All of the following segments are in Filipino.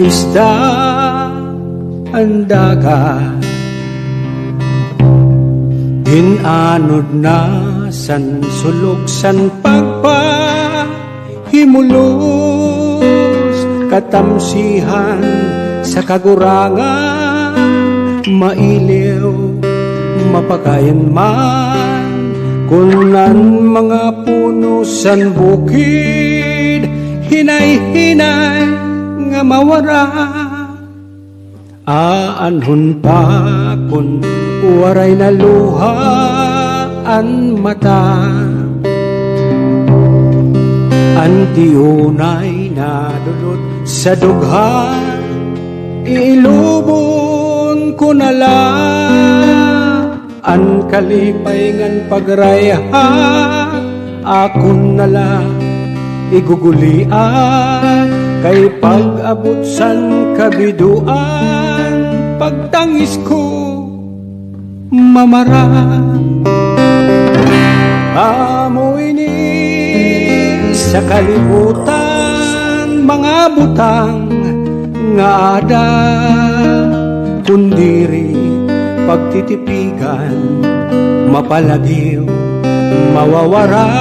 isda ang dagat, inanod na san sulog san pagpahimulos, katamsihan sa kagurangan, mailiw mapakayan man, kunan mga puno san bukid, hinay-hinay nga mawara. Aanhon pa kun waray na luha an mata, antiunay na dulot sa dughan, ilubon ko na lang an kalipay ngan pagrayha, akon nala igugulian, kay pag-abot san kabiduan, pagtangis ko mamara. Amoy ni sa kalibutan, mga butang nga ada, kundiri pagtitipigan, mapalagiw mawawara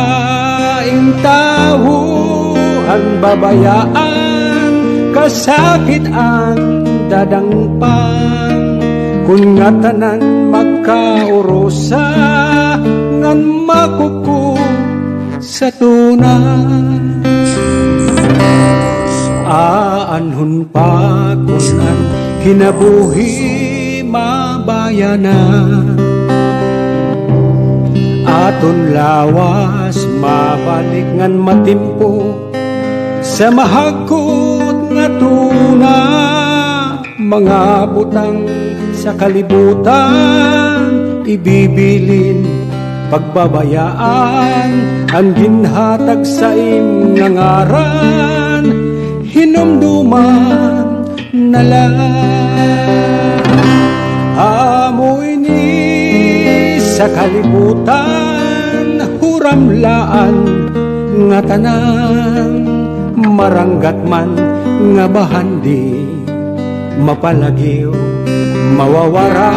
ing tawuhan babayaan, kasakit ang dadangpan, kun nga tanan magkaurosa ngan makuku sa tunan. Aanhon pa kun ang kinabuhi mabayanan, aton lawas mabalik ngan matimpo sa mahagkot nga tuna, mga butang sa kalibutan ibibilin pagbabayaan, ang ginhatag sa imong ngaran hinumduman na lang. Amoy ni sa kalibutan, huramlaan nga tanan, maranggat man nga bahandi, mapalagiw mawawara.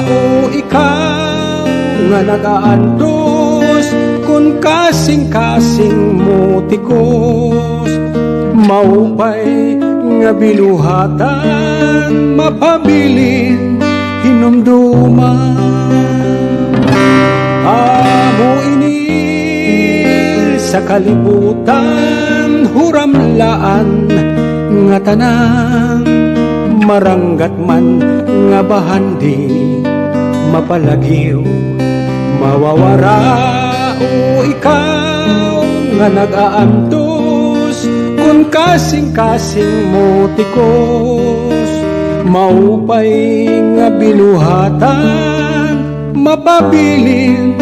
O ikaw nga nagaantos, kun kasing-kasing mo tikos, maupay nga binuhatan, mapabilin hinumduman. Amo ini sa kalibutan, huramlaan nga tanang, maranggat man nga bahandi, mapalagiw mawawara. O ikaw nga nag-aantos, kun kasing-kasing mo tikos, maupay nga binuhatan, mapabilin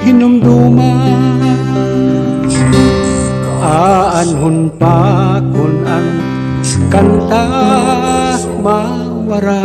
hinumduman. Aanhon pa kun ang kanta mawara.